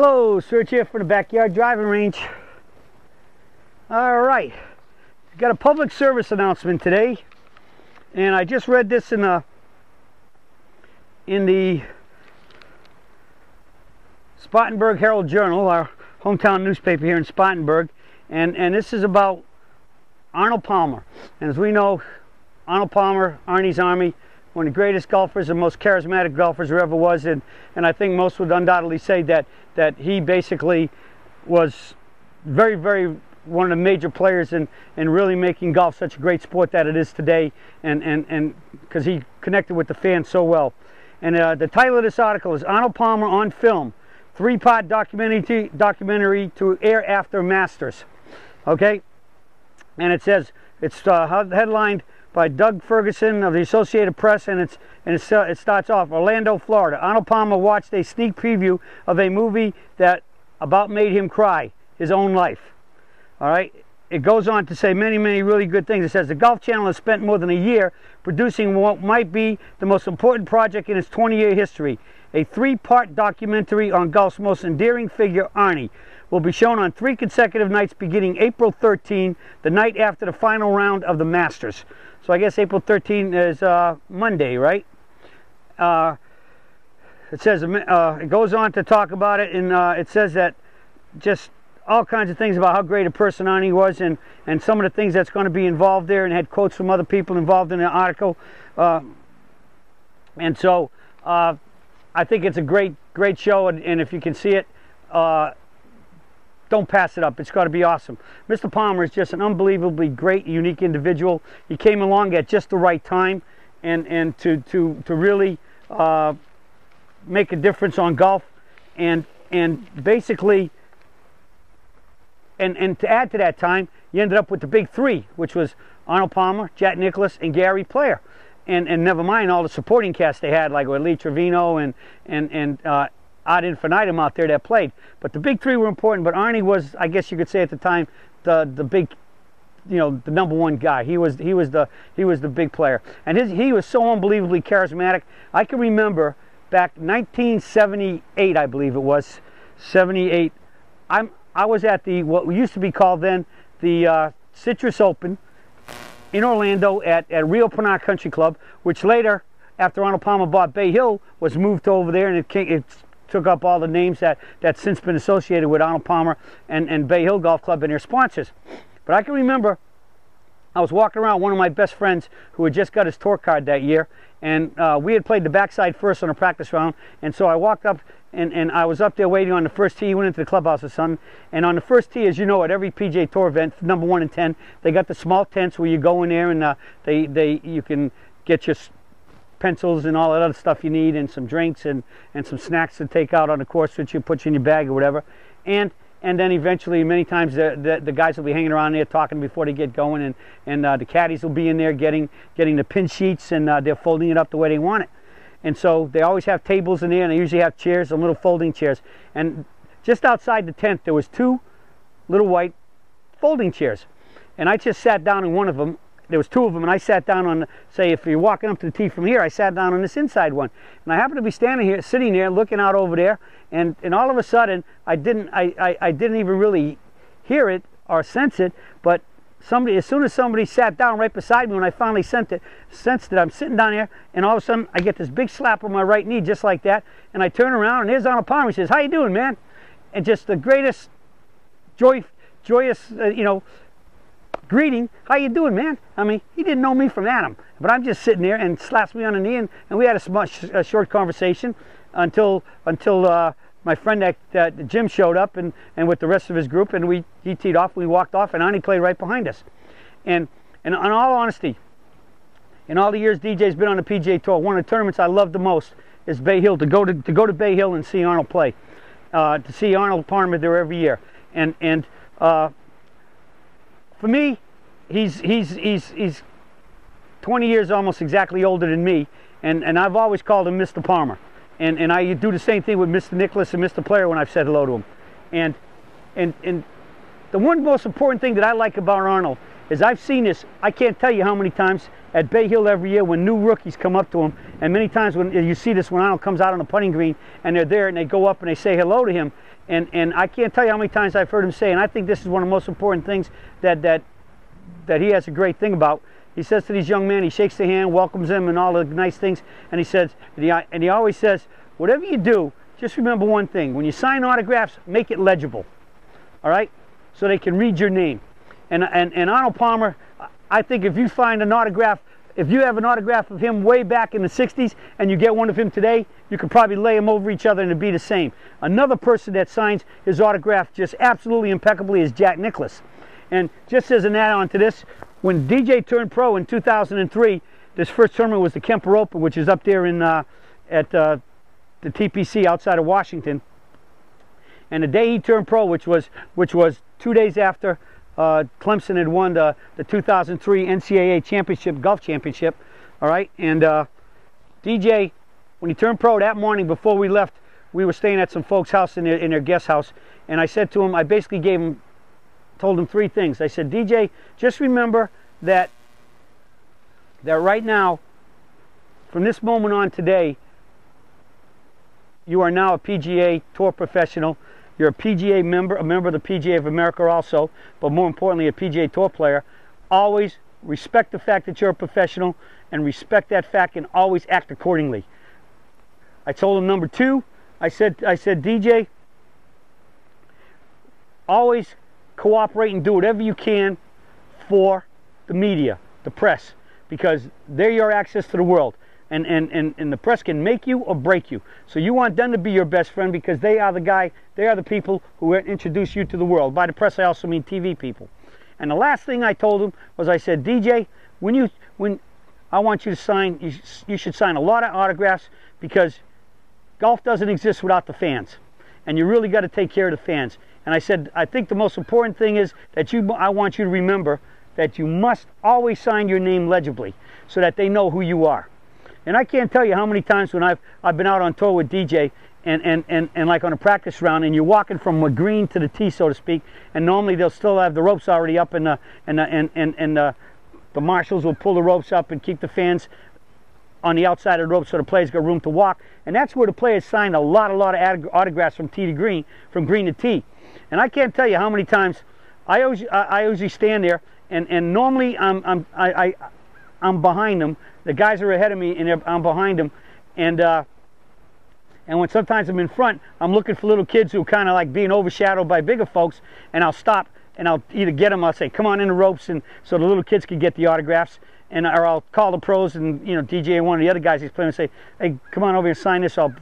Hello, Serge here from the backyard driving range. All right, got a public service announcement today, and I just read this in the Spartanburg Herald Journal, our hometown newspaper here in Spartanburg, and this is about Arnold Palmer. And as we know, Arnold Palmer, Arnie's Army, one of the greatest golfers and most charismatic golfers there ever was, and I think most would undoubtedly say that he basically was very one of the major players in really making golf such a great sport that it is today, and because he connected with the fans so well. And the title of this article is Arnold Palmer on Film, 3-part documentary to air after Masters. Okay, and it says it's headlined by Doug Ferguson of the Associated Press, and it starts off, Orlando, Florida. Arnold Palmer watched a sneak preview of a movie that about made him cry, his own life. All right, it goes on to say many really good things. It says the Golf Channel has spent more than a year producing what might be the most important project in its 20-year history. A 3-part documentary on golf's most endearing figure, Arnie, will be shown on 3 consecutive nights beginning April 13, the night after the final round of the Masters. So I guess April 13 is Monday, right? It says it goes on to talk about it, and it says that just all kinds of things about how great a person Arnie was, and some of the things that's going to be involved there, and had quotes from other people involved in the article. And so I think it's a great show, and if you can see it, don't pass it up. It's got to be awesome. Mr. Palmer is just an unbelievably great, unique individual. He came along at just the right time, and to really make a difference on golf, and basically, and to add to that time, you ended up with the big 3, which was Arnold Palmer, Jack Nicklaus, and Gary Player, and never mind all the supporting cast they had, like with Lee Trevino and ad infinitum out there that played. But the big 3 were important, but Arnie was, I guess you could say at the time, the big, the #1 guy. He was the big player, and he was so unbelievably charismatic. I can remember back 1978, I believe it was 78. I was at what used to be called then the Citrus Open in Orlando at Rio Pinar Country Club, which later, after Arnold Palmer bought Bay Hill, was moved over there, and it took up all the names that's since been associated with Arnold Palmer and Bay Hill Golf Club and their sponsors. But I can remember I was walking around with one of my best friends who had just got his tour card that year, and we had played the backside first on a practice round, and so I walked up, and I was up there waiting on the first tee. He went into the clubhouse or something, and on the first tee, as you know, at every PGA Tour event, #1 and 10, they got the small tents where you go in there, and you can get your pencils and all that other stuff you need, and some drinks and some snacks to take out on the course, which you put in your bag or whatever, and then eventually many times the guys will be hanging around there talking before they get going, and the caddies will be in there getting the pin sheets, and they're folding it up the way they want it. And so they always have tables in there, and they usually have chairs, and little folding chairs, and just outside the tent there was 2 little white folding chairs, and I just sat down in one of them. There was 2 of them, and I sat down on, say, if you're walking up to the tee from here, I sat down on this inside one. And I happened to be sitting there, looking out over there, and all of a sudden, I didn't even really hear it or sense it, but as soon as somebody sat down right beside me, when I finally sensed it, I'm sitting down there, and all of a sudden, I get this big slap on my right knee, just like that, and I turn around, and there's Arnold Palmer. He says, "How you doing, man?" And just the greatest joyous, greeting. "How you doing, man?" I mean, he didn't know me from Adam, but I'm just sitting there, and slaps me on the knee, and we had a short conversation until my friend that Jim showed up, and with the rest of his group, and he teed off, we walked off, and Arnie played right behind us. And in all honesty, in all the years DJ's been on the PGA Tour, one of the tournaments I love the most is Bay Hill. To go to Bay Hill and see Arnold play, to see Arnold Palmer there every year, and for me, he's 20 years almost exactly older than me, and I've always called him Mr. Palmer, and I do the same thing with Mr. Nicklaus and Mr. Player when I've said hello to him, and the one most important thing that I like about Arnold is I've seen this, I can't tell you how many times at Bay Hill every year when new rookies come up to him, and many times when you see this when Arnold comes out on the putting green and they're there and they go up and they say hello to him, and I can't tell you how many times I've heard him say, and I think this is one of the most important things that he has a great thing about. He says to these young men, he shakes their hand, welcomes them, and all the nice things, and he says, and he always says, whatever you do, just remember one thing: when you sign autographs, make it legible, all right, so they can read your name. And Arnold Palmer, I think if you find an autograph, if you have an autograph of him way back in the 60s and you get one of him today, you could probably lay them over each other and it'd be the same. Another person that signs his autograph just absolutely impeccably is Jack Nicklaus. And just as an add-on to this, when DJ turned pro in 2003, this first tournament was the Kemper Open, which is up there in at the TPC outside of Washington. And the day he turned pro, which was 2 days after Clemson had won the 2003 NCAA championship, golf championship, all right? And DJ, when he turned pro that morning before we left, we were staying at some folks' house in their guest house, and I said to him, I basically told him three things. I said, DJ, just remember that right now, from this moment on today, you are now a PGA Tour professional. You're a PGA member, a member of the PGA of America also, but more importantly, a PGA Tour player. Always respect the fact that you're a professional, and respect that fact and always act accordingly. I told him number two, I said, DJ, always cooperate and do whatever you can for the media, the press, because they're your access to the world. And the press can make you or break you. So you want them to be your best friend because they are the people who introduce you to the world. By the press, I also mean TV people. And the last thing I told him was, I said, DJ, when I want you to sign, you should sign a lot of autographs, because golf doesn't exist without the fans. And you really got to take care of the fans. And I said, I think the most important thing is that I want you to remember that you must always sign your name legibly so that they know who you are. And I can't tell you how many times when I've been out on tour with DJ and like on a practice round, and you're walking from a green to the tee, so to speak, and normally they'll still have the ropes already up, and the marshals will pull the ropes up and keep the fans on the outside of the ropes so the players got room to walk. And that's where the players sign a lot of autographs from tee to green, from green to tee. And I can't tell you how many times I usually stand there, and normally I'm behind them. The guys are ahead of me, and I'm behind them. And when sometimes I'm in front, I'm looking for little kids who are kind of like being overshadowed by bigger folks, and I'll stop and I'll either get them, I'll say, come on in the ropes, and so the little kids can get the autographs, or I'll call the pros, and DJ and one of the other guys he's playing and say, hey, come on over here and sign this. I'll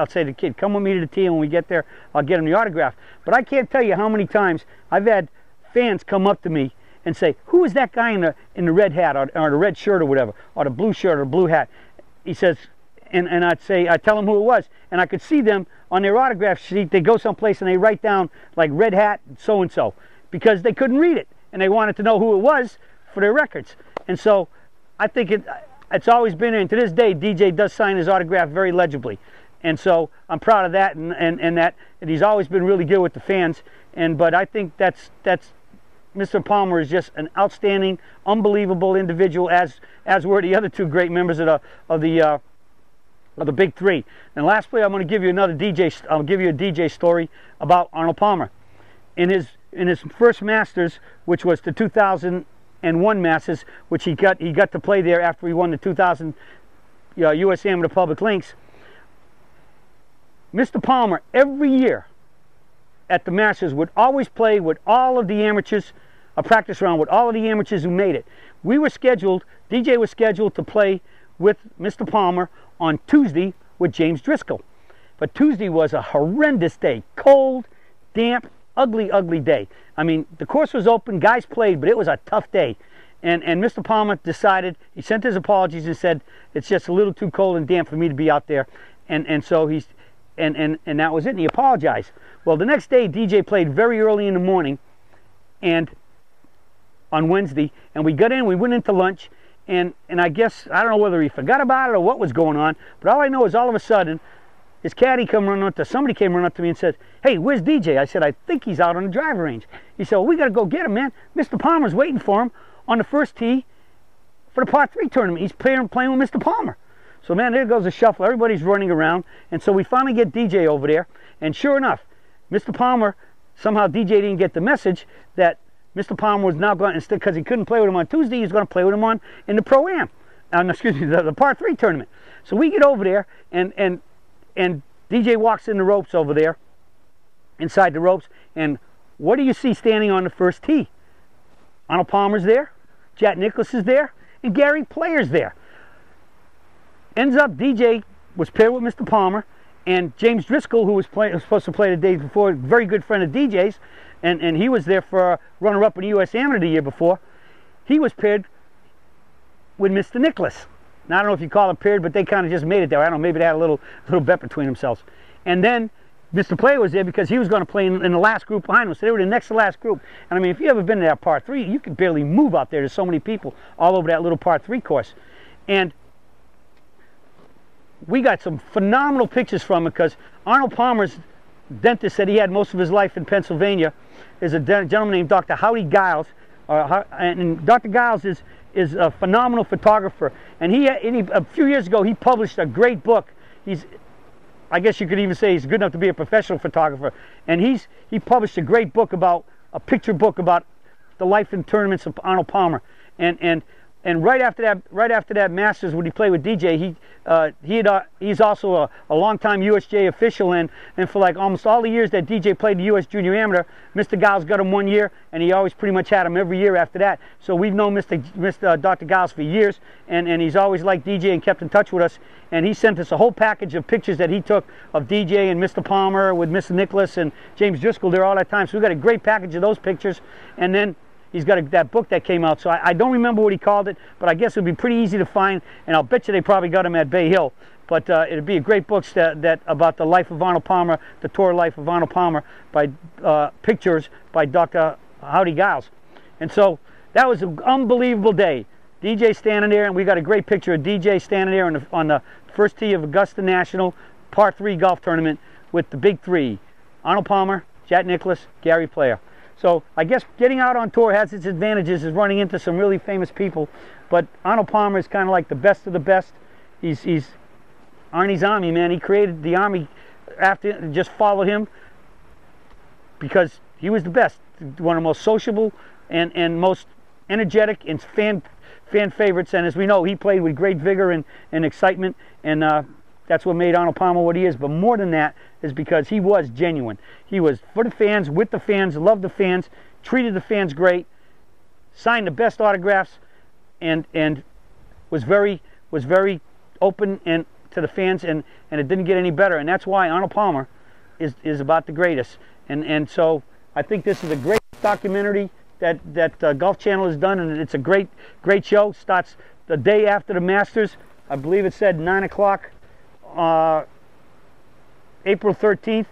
say to the kid, come with me to the tee, and when we get there, I'll get him the autograph. But I can't tell you how many times I've had fans come up to me and say, who is that guy in the red hat, or the red shirt or whatever, or the blue shirt or blue hat? He says, and I tell them who it was, and I could see them on their autograph sheet. They go someplace and they write down like red hat so and so, because they couldn't read it and they wanted to know who it was for their records. And so I think it's always been, and to this day, DJ does sign his autograph very legibly. And so I'm proud of that, and he's always been really good with the fans. But I think that's Mr. Palmer is just an outstanding, unbelievable individual, as were the other two great members of the Big Three. And lastly, I'm going to give you another DJ. I'll give you a DJ story about Arnold Palmer. In his first Masters, which was the 2001 Masters, which he got to play there after he won the 2000 U.S. Amateur Public Links. Mr. Palmer every year at the Masters would always play with all of the amateurs, a practice round with all of the amateurs who made it. DJ was scheduled to play with Mr. Palmer on Tuesday with James Driscoll. But Tuesday was a horrendous day. Cold, damp, ugly day. I mean, the course was open, guys played, but it was a tough day. And Mr. Palmer decided, he sent his apologies and said, it's just a little too cold and damp for me to be out there. And so and that was it, and he apologized. Well, the next day, DJ played very early in the morning, and on Wednesday, and we got in, we went into lunch, and I guess, I don't know whether he forgot about it or what was going on, but all I know is all of a sudden, his caddy somebody came running up to me and said, hey, where's DJ? I said, I think he's out on the driver range. He said, well, we got to go get him, man. Mr. Palmer's waiting for him on the first tee for the par 3 tournament. He's playing with Mr. Palmer. So, man, there goes the shuffle. Everybody's running around. And so we finally get DJ over there. And sure enough, Mr. Palmer, somehow DJ didn't get the message that Mr. Palmer was now going, instead, because he couldn't play with him on Tuesday, he's going to play with him in the Pro-Am. Excuse me, the par 3 tournament. So we get over there, and DJ walks in the ropes over there, inside the ropes, and what do you see standing on the first tee? Arnold Palmer's there, Jack Nicklaus is there, and Gary Player's there. Ends up DJ was paired with Mr. Palmer, and James Driscoll, who was supposed to play the day before, very good friend of DJ's, and he was there for runner-up in the U.S. Amateur the year before. He was paired with Mr. Nicklaus. Now, I don't know if you call it paired, but they kind of just made it there. I don't know, maybe they had a little bet between themselves. And then Mr. Player was there because he was going to play in the last group behind him. So they were the next to last group. And I mean, if you ever been to that par 3, you could barely move out there. There's so many people all over that little par 3 course. And we got some phenomenal pictures from it because Arnold Palmer's dentist said he had most of his life in Pennsylvania. There's a gentleman named Dr. Howdy Giles. And Dr. Giles is a phenomenal photographer. And a few years ago, he published a great book. I guess you could even say he's good enough to be a professional photographer. And he published a great book a picture book about the life and tournaments of Arnold Palmer. And right after that Masters, when he played with DJ, he's also a longtime USJ official, and for like almost all the years that DJ played the US Junior Amateur, Mr. Giles got him 1 year, and he always pretty much had him every year after that. So we've known Dr. Giles for years, and he's always liked DJ and kept in touch with us. And he sent us a whole package of pictures that he took of DJ and Mr. Palmer with Mr. Nicklaus and James Driscoll there all that time. So we got a great package of those pictures, and then he's got that book that came out. So I don't remember what he called it, but I guess it would be pretty easy to find, and I'll bet you they probably got him at Bay Hill. But it'd be a great book that about the life of Arnold Palmer, the tour life of Arnold Palmer, by pictures by Dr. Howdy Giles. And so that was an unbelievable day. DJ standing there, and we got a great picture of DJ standing there on the first tee of Augusta National Par 3 golf tournament with the big 3: Arnold Palmer, Jack Nicklaus, Gary Player. So I guess getting out on tour has its advantages, is running into some really famous people. But Arnold Palmer is kind of like the best of the best. He's Arnie's Army, man. He created the Army after, just followed him because he was the best. One of the most sociable and most energetic and fan favorites. And as we know, he played with great vigor and excitement. And that's what made Arnold Palmer what he is. But more than that is because he was genuine. He was for the fans, with the fans, loved the fans, treated the fans great, signed the best autographs, and was very open and to the fans, and it didn't get any better. And that's why Arnold Palmer is about the greatest. And so I think this is a great documentary that Golf Channel has done, and it's a great show. Starts the day after the Masters. I believe it said 9 o'clock. April 13th.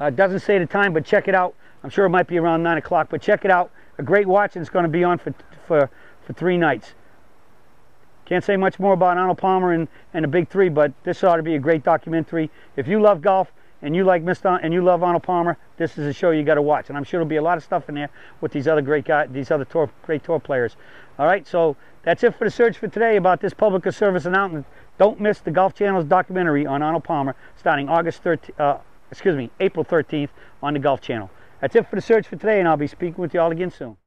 It doesn't say the time, but check it out. I'm sure it might be around 9 o'clock, but check it out. A great watch, and it's going to be on for 3 nights. Can't say much more about Arnold Palmer and the Big 3, but this ought to be a great documentary. If you love golf and you like you love Arnold Palmer, this is a show you got to watch. And I'm sure there'll be a lot of stuff in there with these other great guys, great tour players. All right, so that's it for the search for today about this public service announcement. Don't miss the Golf Channel's documentary on Arnold Palmer starting April 13th on the Golf Channel. That's it for the search for today, and I'll be speaking with you all again soon.